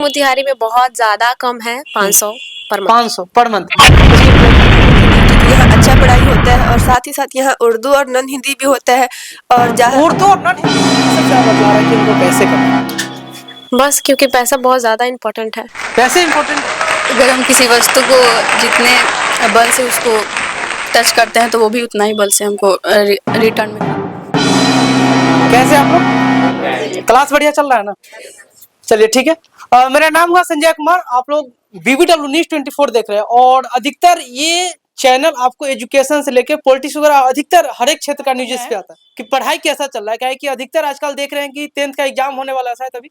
मोतिहारी में बहुत ज्यादा कम है, 500 पर मंथ। 500 per month. यहाँ अच्छा पढ़ाई होता है और साथ ही साथ यहाँ उर्दू और नॉन हिंदी भी होता है। और उर्दू और नॉन हिंदी सबसे ज्यादा बता रहा है कि उनको पैसे कम, बस क्योंकि पैसा बहुत ज्यादा इम्पोर्टेंट है। पैसे इम्पोर्टेंट। अगर हम किसी वस्तु को जितने बल से उसको टच करते हैं तो वो भी उतना ही बल से हमको रिटर्न में। कैसे आप लोग? क्लास बढ़िया चल रहा है ना? चलिए ठीक है। मेरा नाम हुआ संजय कुमार। आप लोग BBW न्यूज़ 24 देख रहे हैं और अधिकतर ये चैनल आपको एजुकेशन से लेके पॉलिटिक्स वगैरह अधिकतर हर एक क्षेत्र का न्यूज़ पे आता है कि पढ़ाई कैसा चल रहा है। क्या है कि अधिकतर आजकल देख रहे हैं कि 10th का एग्जाम होने वाला है, अभी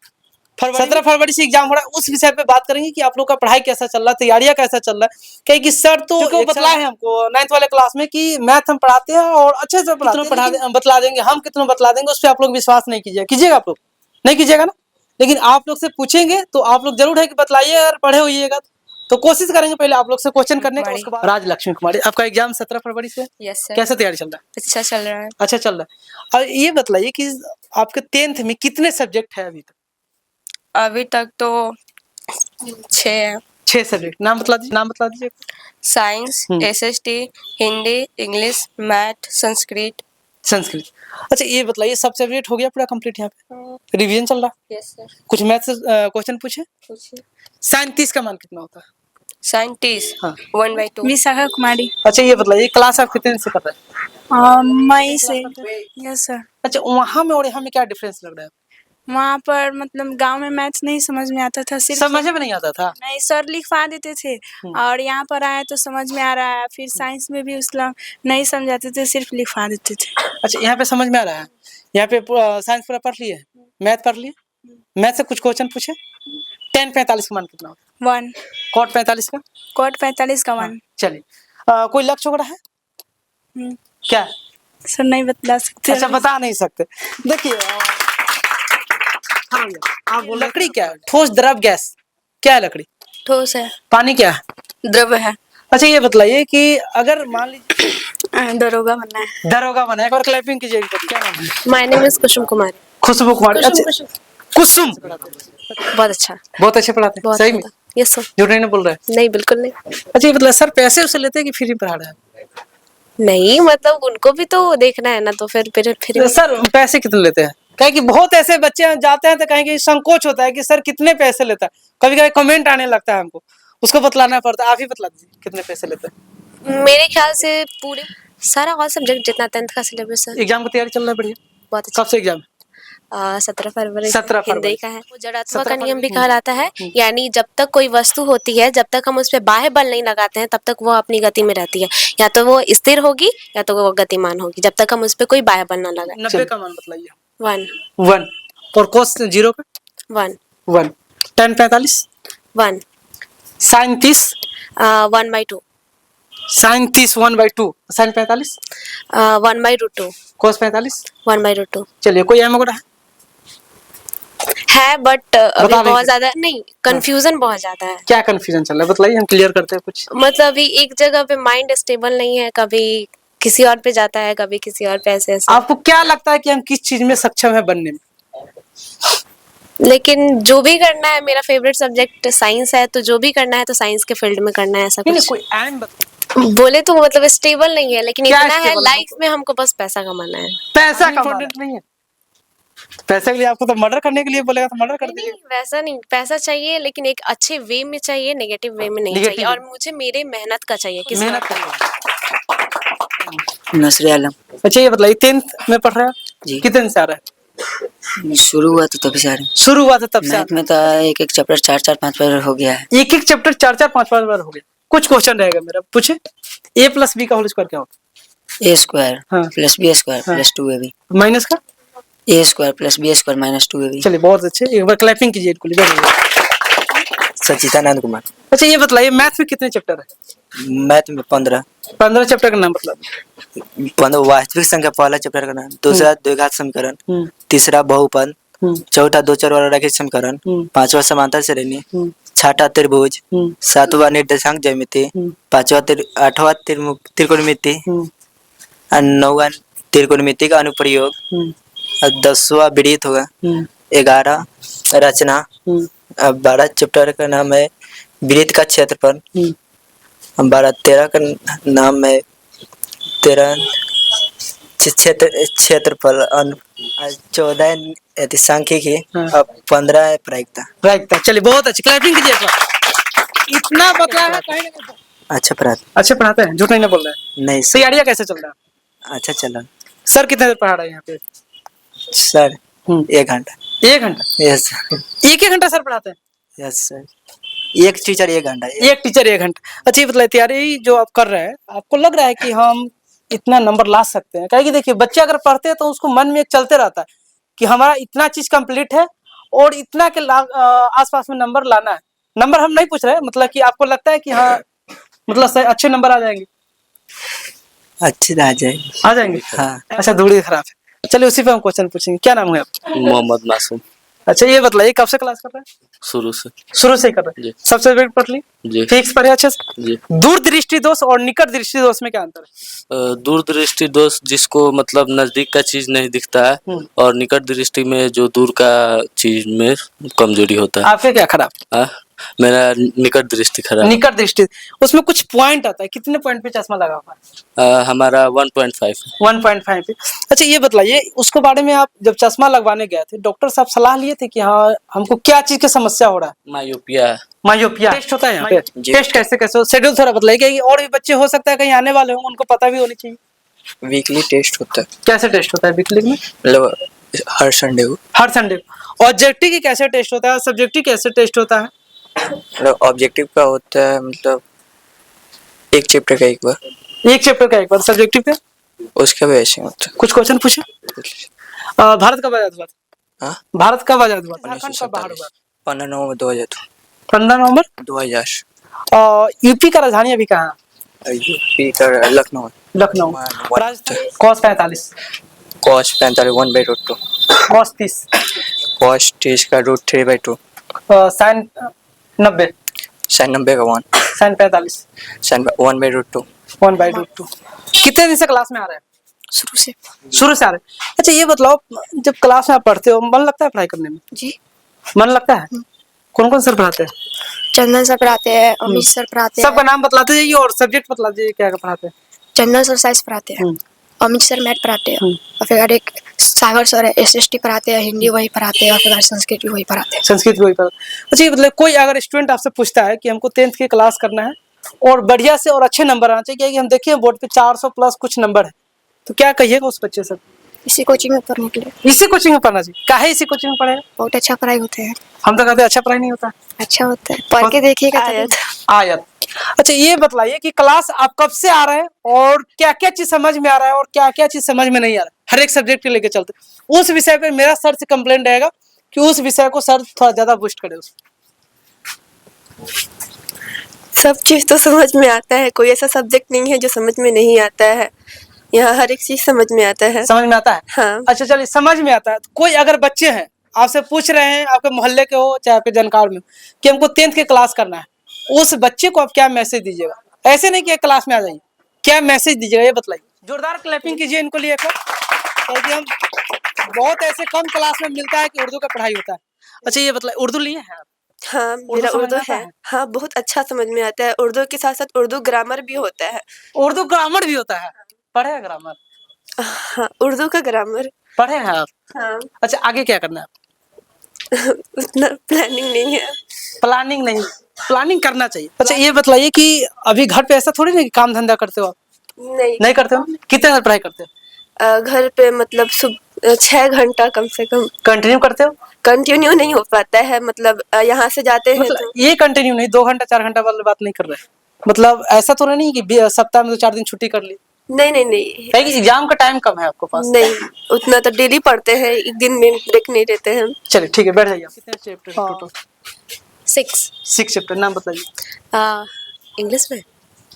17 फरवरी से एग्जाम हो रहा है। उस विषय पे बात करेंगे कि आप लोग का पढ़ाई कैसा चल रहा है, तैयारियां कैसा चल रहा है। क्या कि सर तो बतला है हमको 9th वाले क्लास में कि मैथ हम पढ़ाते हैं और अच्छे से बतला देंगे, हम कितना बतला देंगे उस पर आप लोग विश्वास नहीं कीजिएगा आप लोग नहीं कीजिएगा ना। लेकिन आप लोग से पूछेंगे तो आप लोग जरूर है कि बतलाइए, अगर पढ़े होइएगा तो कोशिश करेंगे पहले आप लोग से क्वेश्चन करने का। उसके बाद राजलक्ष्मी कुमारी, आपका एग्जाम 17 फरवरी से। Yes sir. कैसे तैयारी चल रहा है? अच्छा चल रहा है। अच्छा चल रहा है। और ये बताइए कि आपके 10th में कितने सब्जेक्ट है अभी तक? अभी तक तो 6 सब्जेक्ट। नाम बतला दीजिए। Science, SST, Hindi, English, math, Sanskrit. अच्छा ये बताइए सब सब्जेक्ट हो गया पूरा कंप्लीट? यहाँ पे रिवीजन चल रहा है? Yes sir. कुछ मैथ से क्वेश्चन पूछे? साइन 30 का मान कितना होता है? साइन 30 हाँ। 1/2। विशाखा कुमारी। अच्छा ये बताइए क्लास आप कितने से कर रहे हैं? मई से। Yes sir. अच्छा वहाँ में और यहाँ में क्या डिफरेंस लग रहा है? वहाँ पर मतलब गांव में मैथ्स नहीं समझ में आता था, सिर्फ समझ में नहीं आता था? नहीं, सर लिखवा देते थे और यहाँ पर आए तो समझ में आ रहा है। फिर साइंस में भी उसला नहीं समझाते थे, सिर्फ लिखवा देते थे। अच्छा यहाँ पे समझ में आ रहा है। यहाँ पे साइंस पूरा पढ़ लिए, मैथ पढ़ लिए, मैथ से कुछ क्वेश्चन पूछे। 10 45 का मान कितना होता है? 1। कॉट 45 का? कोट 45 का 1। चलिए कोई लक्ष्य वगैरह है क्या? सर नहीं बता सकते। अच्छा बता नहीं सकते। देखिए हाँ आप लकड़ी क्या है? ठोस, द्रव, गैस। क्या है लकड़ी? ठोस है। पानी क्या है? द्रव है। अच्छा ये बताइए कि अगर मान लीजिए दरोगा बनना है। दरोगा बना है, और क्लैपिंग कीजिएगा। क्या नाम है? माय नेम इज कुसुम कुमारी। खुशबू कुमारी। अच्छा कुसुम बहुत अच्छा, बहुत अच्छे पढ़ाते हैं। सही में? Yes sir. झूठ नहीं बोल रहे हैं? नहीं, बिल्कुल नहीं। अच्छा ये मतलब सर पैसे उसे लेते हैं कि फ्री पढ़ा रहे हैं? नहीं मतलब उनको भी तो देखना है ना, तो फिर सर पैसे कितने लेते हैं? कहे कि बहुत ऐसे बच्चे जाते हैं तो कहेंगे संकोच होता है कि सर कितने पैसे लेता है। कभी कभी कमेंट आने लगता है हमको, उसको बतलाना पड़ता है। आप ही बतला दीजिए कितने पैसे लेते हैं? मेरे ख्याल से पूरे सारा ऑल सब्जेक्ट जितना 10th का सिलेबस है। एग्जाम की तैयारी चल रहा है बढ़िया? बहुत अच्छा। कब से एग्जाम? 17 फरवरी। 17 फरवरी हिंदी का है। वो जड़त्व का नियम भी कहलाता है, यानी जब तक कोई वस्तु होती है, जब तक हम उस पर बाह्य बल नहीं लगाते हैं तब तक वो अपनी गति में रहती है। या तो वो स्थिर होगी या तो वो गतिमान होगी, जब तक हम उस पर कोई बाह्य बल ना लगाए। 90 का मान बताइए। 1 और कोस 0 का? 1 10 45 1 साइन 30 1/2 साइन 30 1/2 साइन 45 1/2 कोस 45 1/2 चलिए कोई एम वगैरह है, बट अभी बता बहुत ज्यादा नहीं, कंफ्यूजन बहुत ज्यादा है। क्या कंफ्यूजन चल रहा है बताइए, हम क्लियर करते हैं कुछ। मतलब अभी एक जगह पे माइंड स्टेबल नहीं है, कभी किसी और पे जाता है, कभी किसी और पे ऐसे। आपको क्या लगता है कि हम किस चीज में सक्षम है बनने में? लेकिन जो भी करना है, मेरा फेवरेट सब्जेक्ट साइंस है, तो जो भी करना है तो साइंस के फील्ड में करना है। ऐसा नहीं, कुछ कोई एम बताइए। बोले तो मतलब स्टेबल नहीं है, लेकिन क्या इतना है stable लाइफ में हमको बस पैसा कमाना है। पैसा कमाना नहीं है? पैसे के लिए आपको तो मर्डर करने के लिए बोलेगा तो मर्डर कर दीजिए। वैसा नहीं, पैसा चाहिए लेकिन एक अच्छे वे में चाहिए, नेगेटिव वे में नहीं चाहिए। और मुझे मेरे मेहनत का चाहिए। किस मेहनत नसरे आलम। अच्छा ये बताइए 10th में पढ़ रहे हैं जी। कितने दिन से आ रहा है? शुरू हुआ तो तभी से आ रहे हैं। शुरू हुआ था तब से? मैथ में तो एक एक चैप्टर 4 5 बार हो गया है। एक एक चैप्टर 4 5 बार हो गया। कुछ क्वेश्चन रहेगा मेरा, पूछे। a + b का होल स्क्वायर क्या होता है? a² + b² + 2ab माइनस का a² + b² - 2ab। चलिए बहुत अच्छे, एक बार क्लैपिंग कीजिए इनको। सचिदानंद कुमार। अच्छा ये बताइए मैथ में कितने चैप्टर है? मैथ में 15 चैप्टर का नाम मतलब? 15 वास्तविक संख्या पहला चैप्टर का नाम, दूसरा द्विघात समीकरण, तीसरा बहुपद, चौथा दो चर वाला रैखिक समीकरण, पांचवा समांतर श्रेणी, छठा त्रिभुज, सातवां निर्देशांक ज्यामिति, आठवां त्रिकोणमिति, नौवां त्रिकोणमिति का अनुप्रयोग, 10वां विडित होगा, 11 रचना, अब 12 चैप्टर का नाम है वृत्त का क्षेत्रफल। 13 का नाम है 13 क्षेत्रफल। 14 सांख्यिकी। अब 15 है प्रायिकता। प्रायिकता। चलिए बहुत अच्छी, क्लैपिंग कीजिए एक बार। इतना पता है कहीं ना कहीं। अच्छा पढ़ाते अच्छे पढ़ाते हैं, झूठ नहीं ना बोल रहे हैं। नहीं सर। तैयारियां कैसे चल रहा है? अच्छा चला सर कितने देर पढ़ा रहे हैं यहाँ पे? सर 1 घंटा। 1 घंटा? यस एक घंटा सर पढ़ाते हैं? Yes sir. एक टीचर 1 घंटा। एक टीचर 1 घंटा। अच्छा ये बताइए, तैयारी जो आप कर रहे हैं, आपको लग रहा है कि हम इतना नंबर ला सकते हैं? क्या कि देखिए, बच्चे अगर पढ़ते हैं तो उसको मन में एक चलते रहता है कि हमारा इतना चीज कंप्लीट है और इतना के आसपास में नंबर लाना है। नंबर हम नहीं पूछ रहे, मतलब कि आपको लगता है कि हाँ मतलब अच्छे नंबर आ जाएंगे? अच्छे आ जाएंगे। आ जाएंगे? हाँ। अच्छा दूरी खराब है। चलिए उसी पे हम क्वेश्चन पूछेंगे। क्या नाम है आपका? मोहम्मद मासूम। अच्छा ये बताइए, कब से क्लास कर रहे हैं? शुरू से। शुरू से ही कर रहे हैं? जी। सब सब्जेक्ट पढ़ ली? जी। फिक्स पढ़े अच्छे से? जी। दूरदृष्टि दोष और निकट दृष्टि दोष में क्या अंतर है? दूरदृष्टि दोष जिसको मतलब नजदीक का चीज नहीं दिखता है, और निकट दृष्टि में जो दूर का चीज में कमजोरी होता है। आपके क्या खराब? मेरा निकट दृष्टि खराब। निकट दृष्टि, उसमें कुछ पॉइंट आता है, कितने पॉइंट पे चश्मा लगा हुआ है? हमारा 1.5। 1.5 पे। अच्छा ये बताइए, उसके बारे में आप जब चश्मा लगवाने गए थे, डॉक्टर साहब सलाह लिए थे कि हाँ हमको क्या चीज की समस्या हो रहा है? मायोपिया। मायोपिया टेस्ट होता है यहाँ पे? टेस्ट कैसे कैसे? शेड्यूल थोड़ा बताइए, कि और भी बच्चे हो सकता है कहीं आने वाले हों, उनको पता भी होनी चाहिए। वीकली टेस्ट होता है। कैसे टेस्ट होता है वीकली में? मतलब हर संडे को। हर संडे को। ऑब्जेक्टिव की कैसे टेस्ट होता है? सब्जेक्टिव कैसे टेस्ट होता है? मतलब ऑब्जेक्टिव का होता है, मतलब एक चैप्टर का एक बार। एक चैप्टर का एक बार। सब्जेक्टिव का? उसका भी ऐसे होता है। कुछ क्वेश्चन पूछे। भारत कब आजाद हुआ था? हाँ? भारत कब आजाद हुआ? झारखंड कब बाहर हुआ? 15 नवंबर 2000। 15 नवंबर 2000। यूपी का राजधानी अभी कहाँ है? यूपी का लखनऊ। लखनऊ। राजधानी कॉस 45। कॉस 45 1/√2। कॉस 30। कॉस 30 का √3/2। साइन 90। साइन 90 का 1। साइन 45। साइन 1/√2। 1/√2। कितने दिन से क्लास में आ रहे हैं? शुरू से। शुरू से आ रहे हैं। अच्छा ये बताओ, जब क्लास में आप पढ़ते हो, मन लगता है पढ़ाई करने में? जी। मन लगता है? कौन कौन सर पढ़ाते हैं? चंदन सर पढ़ाते हैं, अमित सर पढ़ाते हैं। सबका नाम बतलाते जाइए और सब्जेक्ट बतला दीजिए, क्या क्या पढ़ाते हैं? चंदन सर साइंस पढ़ाते हैं, अमित सर मैथ पढ़ाते हैं, और फिर एक सागर सर है SST पढ़ाते हैं, हिंदी वही पढ़ाते हैं, और फिर संस्कृत भी वही पढ़ाते हैं। संस्कृत भी वही पढ़ाते। अच्छा ये मतलब कोई अगर स्टूडेंट आपसे पूछता है कि हमको 10th की क्लास करना है और बढ़िया से और अच्छे नंबर आना चाहिए, कि हम देखिए बोर्ड पे 400 प्लस कुछ नंबर है, तो क्या कहिएगा उस बच्चे से? इसी कोचिंग में पढ़ने के लिए। इसी कोचिंग में पढ़ना चाहिए। काहे इसी कोचिंग में पढ़ेगा? बहुत अच्छा पढ़ाई होते हैं। हम तो कहते हैं अच्छा पढ़ाई नहीं होता। अच्छा होता है, पढ़ के देखिएगा तभी। आयत। अच्छा ये बताइए कि क्लास आप कब से आ रहे हैं और क्या क्या चीज समझ में आ रहा है और क्या क्या चीज समझ में नहीं आ रहा है? हर एक सब्जेक्ट के लेके चलते। उस विषय पे मेरा सर से कंप्लेंट रहेगा कि उस विषय को सर थोड़ा ज्यादा बूस्ट करे। सब चीज तो समझ में आता है, कोई ऐसा सब्जेक्ट नहीं है जो समझ में नहीं आता है। यहाँ हर एक चीज समझ में आता है। समझ में आता है? हाँ। अच्छा चलिए, समझ में आता है तो कोई अगर बच्चे हैं आपसे पूछ रहे हैं, आपके मोहल्ले के हो चाहे आपके जानकार में हो, कि हमको 10th की क्लास करना है, उस बच्चे को आप क्या मैसेज दीजिएगा? ऐसे नहीं कि क्लास में आ जाइए, क्या मैसेज दीजिएगा ये बतलाइए। जोरदार क्लैपिंग कीजिए इनको लिए, क्योंकि हम बहुत ऐसे कम क्लास में मिलता है कि उर्दू का पढ़ाई होता है। अच्छा ये बतलाइए, उर्दू लिए हैं आप? हाँ, मेरा उर्दू है। हाँ, बहुत अच्छा समझ में आता है। उर्दू के साथ साथ उर्दू ग्रामर भी होता है। उर्दू ग्रामर भी होता है? पढ़े हैं ग्रामर? हाँ, उर्दू का ग्रामर पढ़े हैं आप? हाँ। अच्छा आगे क्या करना है? उतना प्लानिंग नहीं है। प्लानिंग नहीं, प्लानिंग करना चाहिए। अच्छा ये बताइए कि अभी घर पे ऐसा थोड़ी ना कि काम धंधा करते हो आप? नहीं करते हो? कितने देर पढ़ाई करते हो? घर पे मतलब 6 घंटा कम से कम। कंटिन्यू करते हो? कंटिन्यू नहीं हो पाता है, मतलब यहाँ से जाते हैं मतलब तो ये कंटिन्यू नहीं, 2 घंटा 4 घंटा वाली बात नहीं कर रहे, मतलब ऐसा तो नहीं कि सप्ताह में 2-4 दिन छुट्टी कर ली? नहीं एग्जाम का टाइम कम है आपके पास? नहीं, उतना तो डेली पढ़ते हैं, एक दिन में ब्रेक नहीं लेते हैं। चलिए ठीक है, बैठ जाइए। कितने चैप्टर टोटल? 6 चैप्टर। नाम बताइए। इंग्लिश में।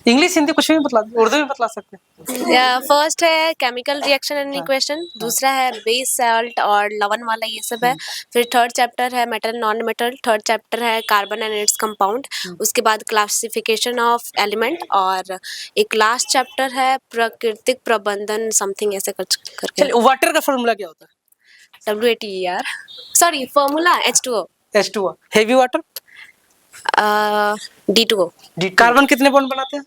इंग्लिश हिंदी कुछ भी बतला, उर्दू में बतला सकते हैं। फर्स्ट है केमिकल रिएक्शन एंड इक्वेशन, दूसरा है बेस साल्ट और लवण वाला ये सब है। फिर थर्ड चैप्टर है metal non metal, third chapter है कार्बन एंड इट्स कंपाउंड, उसके बाद क्लासिफिकेशन ऑफ एलिमेंट, और एक लास्ट चैप्टर है प्राकृतिक प्रबंधन समथिंग ऐसे करके। चलिए वाटर का फॉर्मूला क्या होता है? WATER, sorry formula H2O। H2O। Heavy water? D2O। Carbon कितने बॉन्ड बनाते हैं?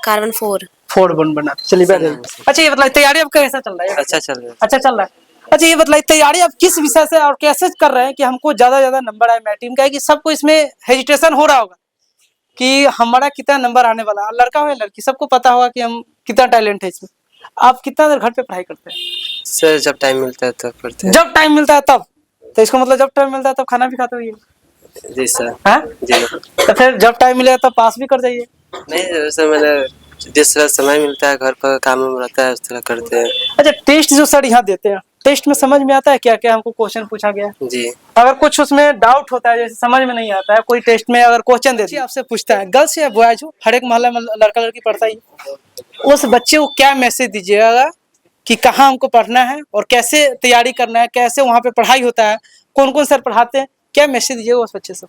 कार्बन 4। 4 बॉन्ड बनाते हैं। चलिए very good। अच्छा ये बताइए तैयारी आपका कैसा चल रहा है? अच्छा चल रहा है। अच्छा चल रहा है। अच्छा ये बताइए तैयारी आप किस विषय से और कैसे कर रहे हैं कि हमको ज्यादा नंबर आए? मैं टीम का है कि सबको इसमें हेजिटेशन हो रहा होगा कि हमारा कितना नंबर आने वाला है। लड़का हो या लड़की सबको पता होगा कि हम कितना टैलेंट है इसमें। आप कितना देर घर पे पढ़ाई करते हैं? सर जब टाइम मिलता है तब करते हैं। जब टाइम मिलता है तब? तो इसको मतलब जब टाइम मिलता है तब खाना भी खाते होइए? जी सर। हाँ? जी तो फिर जब टाइम मिले तब पास भी कर जाइए। नहीं सर, मैंने जिस तरह समय मिलता है घर पर काम में रहता है उस तरह करते हैं। अच्छा टेस्ट जो सर यहाँ देते हैं, टेस्ट में समझ में आता है क्या क्या हमको क्वेश्चन पूछा गया है? जी। अगर कुछ उसमें डाउट होता है जैसे समझ में नहीं आता है, कोई टेस्ट में अगर क्वेश्चन देती है आपसे पूछता है, गर्ल्स या बॉयज हो, हर एक मोहल्ले में लड़का लड़की पढ़ता ही, उस बच्चे को क्या मैसेज दीजिएगा कि कहाँ हमको पढ़ना है और कैसे तैयारी करना है, कैसे वहाँ पे पढ़ाई होता है, कौन कौन सर पढ़ाते हैं, क्या मैसेज दीजिएगा उस बच्चे से?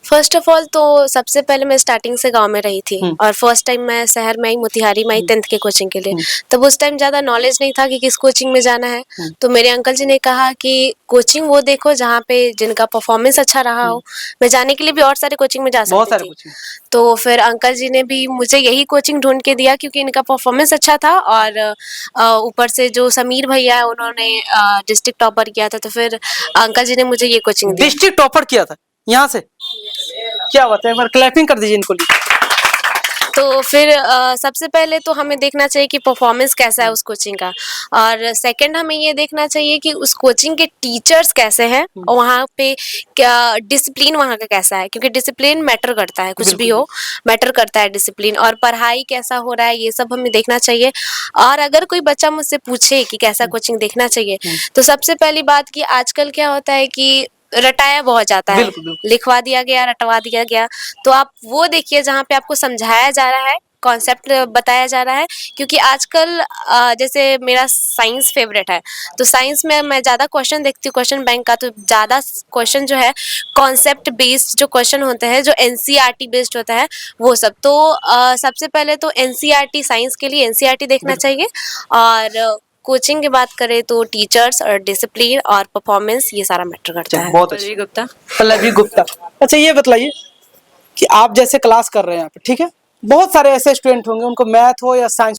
फर्स्ट ऑफ ऑल तो सबसे पहले मैं स्टार्टिंग से गांव में रही थी और फर्स्ट टाइम मैं शहर में आई, मोतिहारी में आई 10th के कोचिंग के लिए। तब उस टाइम ज़्यादा नॉलेज नहीं था कि किस कोचिंग में जाना है। तो मेरे अंकल जी ने कहा कि कोचिंग वो देखो जहाँ पे जिनका परफॉर्मेंस अच्छा रहा हो। मैं जाने के लिए भी और सारे कोचिंग में जा बहुत सकती सारे थी। कोचिंग। तो फिर अंकल जी ने भी मुझे यही कोचिंग ढूंढ के दिया क्योंकि इनका परफॉर्मेंस अच्छा था और ऊपर से जो समीर भैया है उन्होंने डिस्ट्रिक्ट टॉपर किया था, तो फिर अंकल जी ने मुझे ये कोचिंग दी। डिस्ट्रिक्ट टॉपर किया था यहाँ से? क्या बात है, एक बार क्लैपिंग कर दीजिए इनको लिए। तो फिर सबसे पहले तो हमें देखना चाहिए कि परफॉर्मेंस कैसा है उस कोचिंग का, और सेकंड हमें ये देखना चाहिए कि उस कोचिंग के टीचर्स कैसे हैं और वहाँ पे क्या डिसिप्लिन वहाँ का कैसा है, क्योंकि डिसिप्लिन मैटर करता है, कुछ भी हो मैटर करता है डिसिप्लिन, और पढ़ाई कैसा हो रहा है ये सब हमें देखना चाहिए। और अगर कोई बच्चा मुझसे पूछे कि कैसा कोचिंग देखना चाहिए, तो सबसे पहली बात कि आजकल क्या होता है कि रटाया बहुत जाता है, लिखवा दिया गया, रटवा दिया गया। तो आप वो देखिए जहाँ पे आपको समझाया जा रहा है, कॉन्सेप्ट बताया जा रहा है। क्योंकि आजकल जैसे मेरा साइंस फेवरेट है, तो साइंस में मैं ज़्यादा क्वेश्चन देखती हूँ क्वेश्चन बैंक का, तो ज़्यादा क्वेश्चन जो है कॉन्सेप्ट बेस्ड जो क्वेश्चन होते हैं, जो NCERT बेस्ड होता है वो सब। तो सबसे पहले तो NCERT साइंस के लिए NCERT देखना चाहिए। और कोचिंग की बात करें तो टीचर्स और डिसिप्लिन और परफॉर्मेंस ये सारा मैटर करता है। बहुत पल्लवी गुप्ता। पल्लवी गुप्ता। अच्छा ये बताइए कि आप जैसे क्लास कर रहे हैं यहाँ पे, ठीक है, बहुत सारे ऐसे स्टूडेंट होंगे उनको मैथ हो या साइंस